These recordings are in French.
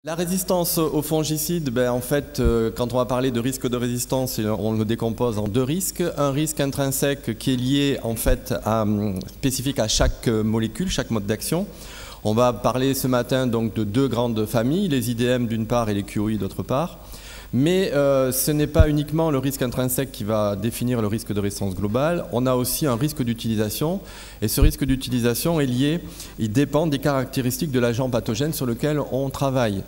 La résistance aux fongicides, en fait, quand on va parler de risque de résistance, on le décompose en deux risques. Un risque intrinsèque qui est lié en fait spécifique à chaque molécule, chaque mode d'action. On va parler ce matin donc de deux grandes familles, les IDM d'une part et les QOI d'autre part. Mais ce n'est pas uniquement le risque intrinsèque qui va définir le risque de résistance globale, on a aussi un risque d'utilisation, et ce risque d'utilisation est lié, il dépend des caractéristiques de l'agent pathogène sur lequel on travaille.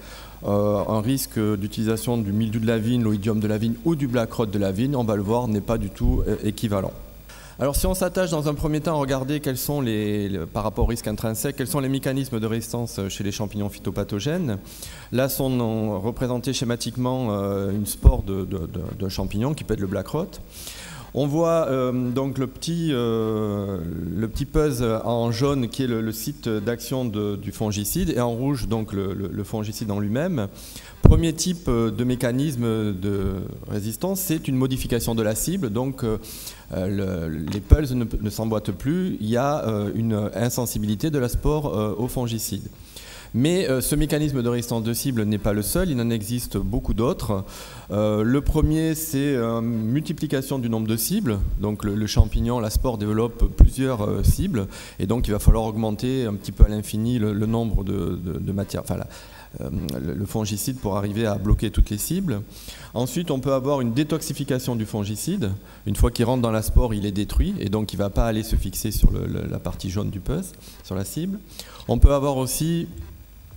Un risque d'utilisation du mildiou de la vigne, l'oïdium de la vigne ou du black rot de la vigne, on va le voir, n'est pas du tout équivalent. Alors si on s'attache dans un premier temps à regarder quels sont par rapport au risque intrinsèque, quels sont les mécanismes de résistance chez les champignons phytopathogennes, là sont représentés schématiquement une spore d'un champignon qui peut être le black rot. On voit donc le petit puzz en jaune qui est le site d'action du fongicide et en rouge donc le fongicide en lui-même. Premier type de mécanisme de résistance, c'est une modification de la cible. Donc les pulses ne s'emboîtent plus, il y a une insensibilité de la spore au fongicide. Mais ce mécanisme de résistance de cible n'est pas le seul, il en existe beaucoup d'autres. Le premier, c'est multiplication du nombre de cibles. Donc le champignon, la spore développe plusieurs cibles et donc il va falloir augmenter un petit peu à l'infini le nombre de matières, enfin le fongicide pour arriver à bloquer toutes les cibles. Ensuite, on peut avoir une détoxification du fongicide. Une fois qu'il rentre dans la spore, il est détruit et donc il ne va pas aller se fixer sur la partie jaune du pus, sur la cible. On peut avoir aussi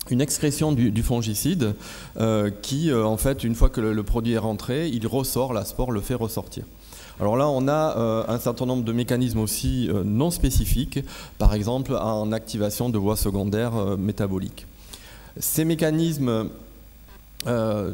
une excrétion du fongicide qui, en fait, une fois que le produit est rentré, il ressort, la spore le fait ressortir. Alors là, on a un certain nombre de mécanismes aussi non spécifiques, par exemple en activation de voies secondaires métaboliques. Ces mécanismes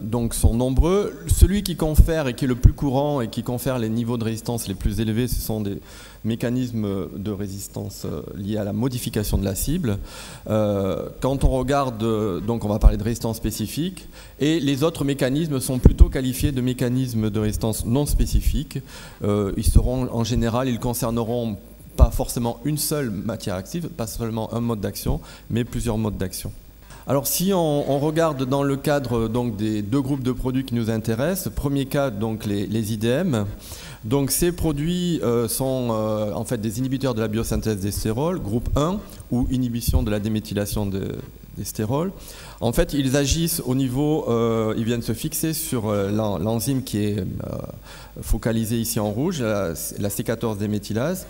donc sont nombreux. Celui qui confère et qui est le plus courant et qui confère les niveaux de résistance les plus élevés, ce sont des mécanismes de résistance liés à la modification de la cible. Quand on regarde, donc on va parler de résistance spécifique, et les autres mécanismes sont plutôt qualifiés de mécanismes de résistance non spécifiques. Ils seront en général, ils concerneront pas forcément une seule matière active, pas seulement un mode d'action, mais plusieurs modes d'action. Alors si on regarde dans le cadre donc, des deux groupes de produits qui nous intéressent, premier cas donc les IDM, donc ces produits sont en fait des inhibiteurs de la biosynthèse des stérols, groupe 1 ou inhibition de la déméthylation des stérols. En fait ils agissent au niveau, ils viennent se fixer sur l'enzyme qui est focalisée ici en rouge, la C14 déméthylase.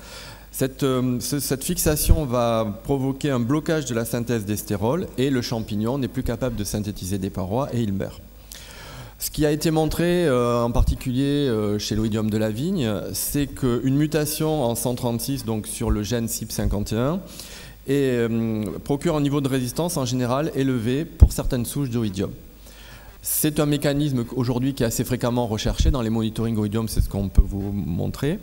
Cette fixation va provoquer un blocage de la synthèse des stérols et le champignon n'est plus capable de synthétiser des parois et il meurt. Ce qui a été montré en particulier chez l'oïdium de la vigne, c'est qu'une mutation en 136 donc sur le gène CYP51 procure un niveau de résistance en général élevé pour certaines souches d'oïdium. C'est un mécanisme aujourd'hui qui est assez fréquemment recherché dans les monitorings oïdium, c'est ce qu'on peut vous montrer.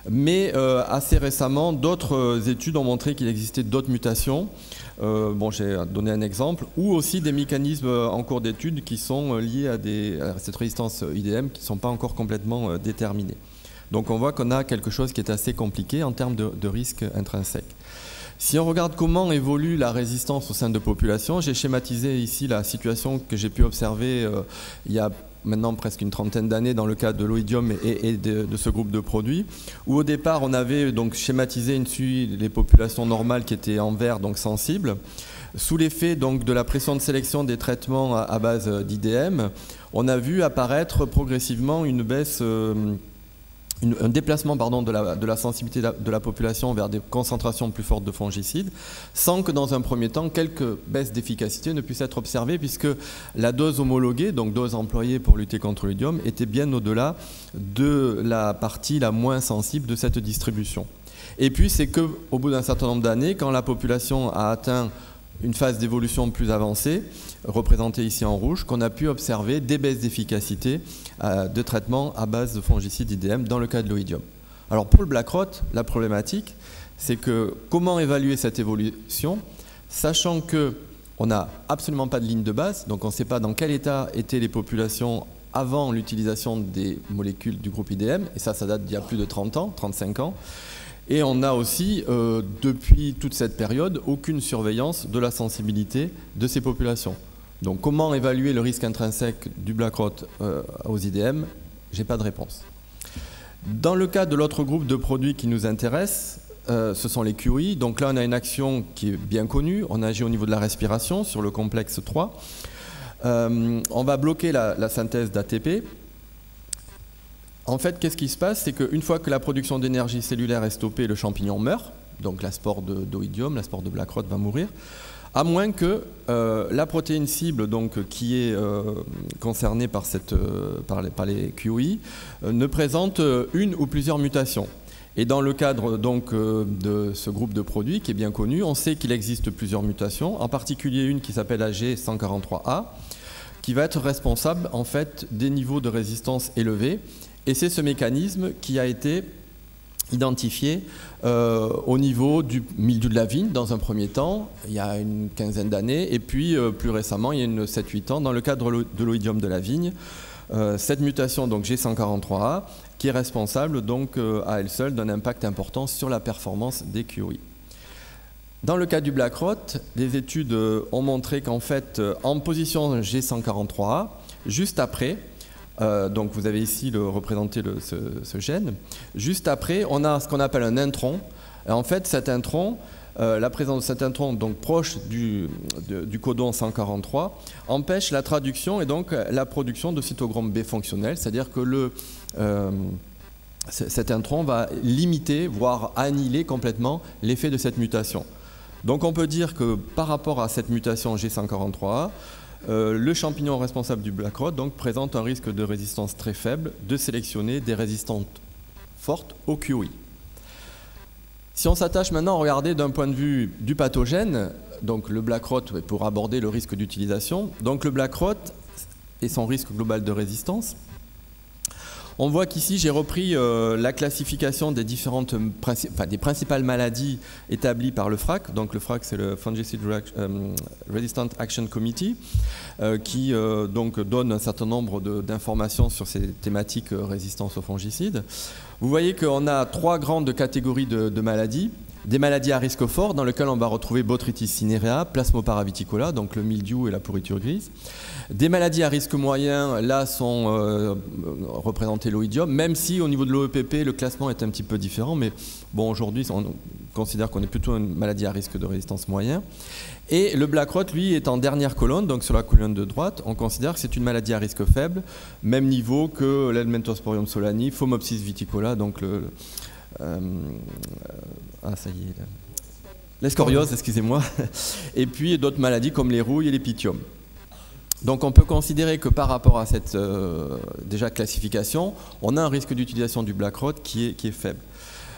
Mais assez récemment, d'autres études ont montré qu'il existait d'autres mutations. Bon, j'ai donné un exemple, ou aussi des mécanismes en cours d'étude qui sont liés à cette résistance IDM qui ne sont pas encore complètement déterminés. Donc on voit qu'on a quelque chose qui est assez compliqué en termes de risque intrinsèque. Si on regarde comment évolue la résistance au sein de populations, j'ai schématisé ici la situation que j'ai pu observer il y a maintenant presque une trentaine d'années dans le cas de l'oïdium et de ce groupe de produits, où au départ on avait donc schématisé les populations normales qui étaient en vert, donc sensibles. Sous l'effet donc de la pression de sélection des traitements à base d'IDM, on a vu apparaître progressivement une baisse, un déplacement de la sensibilité de la population vers des concentrations plus fortes de fongicides, sans que dans un premier temps, quelques baisses d'efficacité ne puissent être observées, puisque la dose homologuée, donc dose employée pour lutter contre l'oïdium, était bien au-delà de la partie la moins sensible de cette distribution. Et puis c'est qu'au bout d'un certain nombre d'années, quand la population a atteint une phase d'évolution plus avancée, représentée ici en rouge, qu'on a pu observer des baisses d'efficacité de traitement à base de fongicides IDM dans le cas de l'oïdium. Alors pour le black rot, la problématique, c'est que comment évaluer cette évolution, sachant qu'on n'a absolument pas de ligne de base, donc on ne sait pas dans quel état étaient les populations avant l'utilisation des molécules du groupe IDM, et ça date d'il y a plus de 30 ans, 35 ans. Et on a aussi, depuis toute cette période, aucune surveillance de la sensibilité de ces populations. Donc comment évaluer le risque intrinsèque du black rot aux IDM? J'ai pas de réponse. Dans le cas de l'autre groupe de produits qui nous intéresse, ce sont les QI. Donc là, on a une action qui est bien connue. On agit au niveau de la respiration sur le complexe 3. On va bloquer la synthèse d'ATP. En fait, qu'est-ce qui se passe? C'est qu'une fois que la production d'énergie cellulaire est stoppée, le champignon meurt. Donc la spore d'oïdium, la spore de black rot va mourir. À moins que la protéine cible donc, qui est concernée par les QI ne présente une ou plusieurs mutations. Et dans le cadre donc, de ce groupe de produits qui est bien connu, on sait qu'il existe plusieurs mutations, en particulier une qui s'appelle la G143A, qui va être responsable en fait des niveaux de résistance élevés. Et c'est ce mécanisme qui a été identifié au niveau du mildiou de la vigne dans un premier temps, il y a une quinzaine d'années, et puis plus récemment, il y a 7-8 ans, dans le cadre de l'oïdium de la vigne, cette mutation donc G143A qui est responsable donc à elle seule d'un impact important sur la performance des QI. Dans le cas du black rot, des études ont montré qu'en fait, en position G143A, juste après, donc vous avez ici représenté ce gène, juste après, on a ce qu'on appelle un intron. Et en fait, cet intron, la présence de cet intron donc proche du codon 143 empêche la traduction et donc la production de cytochrome B fonctionnel, c'est-à-dire que cet intron va limiter, voire annihiler complètement l'effet de cette mutation. Donc on peut dire que par rapport à cette mutation G143A, le champignon responsable du black rot donc, présente un risque de résistance très faible de sélectionner des résistantes fortes au QI. Si on s'attache maintenant à regarder d'un point de vue du pathogène, donc le black rot pour aborder le risque d'utilisation, donc le black rot et son risque global de résistance. On voit qu'ici j'ai repris la classification des différentes des principales maladies établies par le FRAC. Donc le FRAC c'est le Fungicide Resistant Action Committee qui donc donne un certain nombre d'informations sur ces thématiques résistance aux fongicides. Vous voyez qu'on a 3 grandes catégories de maladies. Des maladies à risque fort dans lesquelles on va retrouver Botrytis cinerea, Plasmopara viticola, donc le mildiou et la pourriture grise. Des maladies à risque moyen, là sont représentées l'oïdium, même si au niveau de l'OEPP, le classement est un petit peu différent, mais bon, aujourd'hui, on considère qu'on est plutôt une maladie à risque de résistance moyen. Et le black rot, lui, est en dernière colonne, donc sur la colonne de droite, on considère que c'est une maladie à risque faible, même niveau que l'Helminthosporium solani, Phomopsis viticola, donc ça y est. L'escoriose, excusez-moi. Et puis d'autres maladies comme les rouilles et les pythium. Donc on peut considérer que par rapport à cette déjà classification, on a un risque d'utilisation du black rot qui est faible.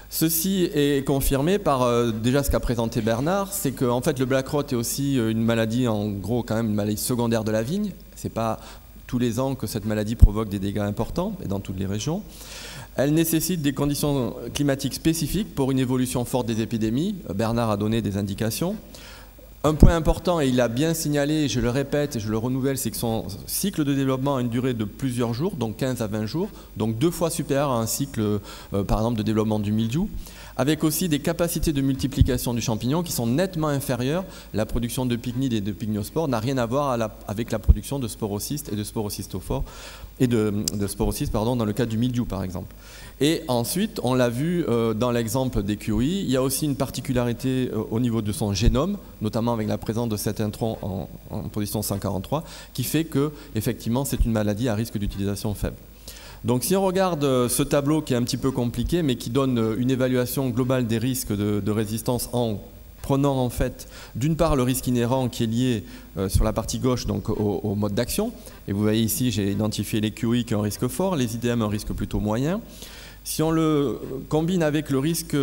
Ceci est confirmé par déjà ce qu'a présenté Bernard, c'est que en fait, le black rot est aussi une maladie, en gros quand même une maladie secondaire de la vigne. C'est pas tous les ans que cette maladie provoque des dégâts importants, et dans toutes les régions. Elle nécessite des conditions climatiques spécifiques pour une évolution forte des épidémies. Bernard a donné des indications. Un point important, et il a bien signalé, je le répète et je le renouvelle, c'est que son cycle de développement a une durée de plusieurs jours, donc 15 à 20 jours, donc 2 fois supérieur à un cycle, par exemple, de développement du mildiou, avec aussi des capacités de multiplication du champignon qui sont nettement inférieures. La production de pycnides et de pycnospores n'a rien à voir avec la production de sporocystes et de sporocystophores, et de sporocystes, pardon, dans le cas du mildiou, par exemple. Et ensuite, on l'a vu dans l'exemple des QI, il y a aussi une particularité au niveau de son génome, notamment avec la présence de cet intron en position 143, qui fait que, effectivement, c'est une maladie à risque d'utilisation faible. Donc si on regarde ce tableau qui est un petit peu compliqué, mais qui donne une évaluation globale des risques de résistance en prenant en fait d'une part le risque inhérent qui est lié sur la partie gauche donc au mode d'action, et vous voyez ici j'ai identifié les QI qui ont un risque fort, les IDM un risque plutôt moyen. Si on le combine avec le risque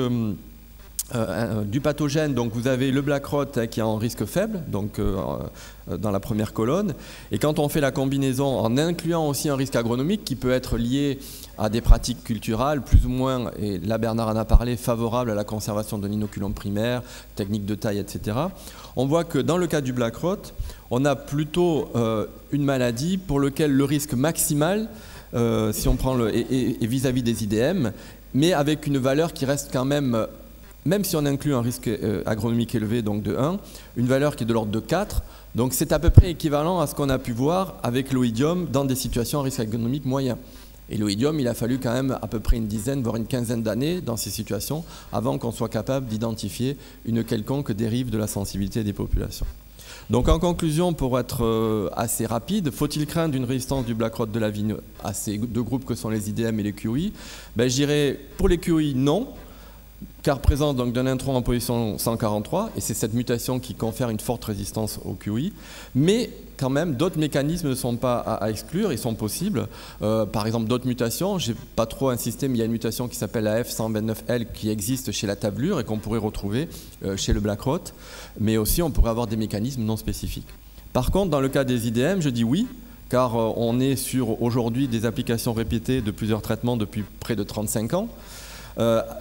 du pathogène, donc vous avez le black rot qui est en risque faible, donc dans la première colonne, et quand on fait la combinaison en incluant aussi un risque agronomique qui peut être lié à des pratiques culturales plus ou moins, et là Bernard en a parlé, favorables à la conservation d'un inoculum primaire, technique de taille, etc. On voit que dans le cas du black rot, on a plutôt une maladie pour laquelle le risque maximal, si on prend est vis-à-vis des IDM, mais avec une valeur qui reste quand même même si on inclut un risque agronomique élevé, donc de 1, une valeur qui est de l'ordre de 4. Donc c'est à peu près équivalent à ce qu'on a pu voir avec l'oïdium dans des situations à risque agronomique moyen. Et l'oïdium, il a fallu quand même à peu près une dizaine, voire une quinzaine d'années dans ces situations avant qu'on soit capable d'identifier une quelconque dérive de la sensibilité des populations. Donc en conclusion, pour être assez rapide, faut-il craindre une résistance du black rot de la vigne à ces deux groupes que sont les IDM et les QI? Je dirais pour les QI, non, car présence donc d'un intron en position 143, et c'est cette mutation qui confère une forte résistance au QI, mais quand même d'autres mécanismes ne sont pas à exclure, ils sont possibles. Par exemple d'autres mutations, je n'ai pas trop insisté, mais il y a une mutation qui s'appelle la F129L qui existe chez la tablure et qu'on pourrait retrouver chez le black rot, mais aussi on pourrait avoir des mécanismes non spécifiques. Par contre, dans le cas des IDM, je dis oui, car on est sur aujourd'hui des applications répétées de plusieurs traitements depuis près de 35 ans,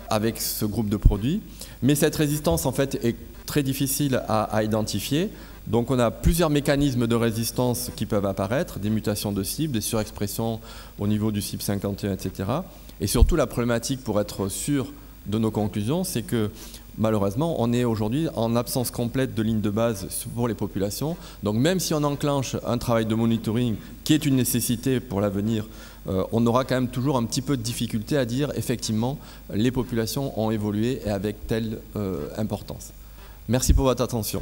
avec ce groupe de produits. Mais cette résistance, en fait, est très difficile à identifier. Donc on a plusieurs mécanismes de résistance qui peuvent apparaître, des mutations de cible, des surexpressions au niveau du CYP51, etc. Et surtout, la problématique, pour être sûr de nos conclusions, c'est que malheureusement, on est aujourd'hui en absence complète de ligne de base pour les populations. Donc même si on enclenche un travail de monitoring qui est une nécessité pour l'avenir, on aura quand même toujours un petit peu de difficulté à dire effectivement les populations ont évolué et avec telle importance. Merci pour votre attention.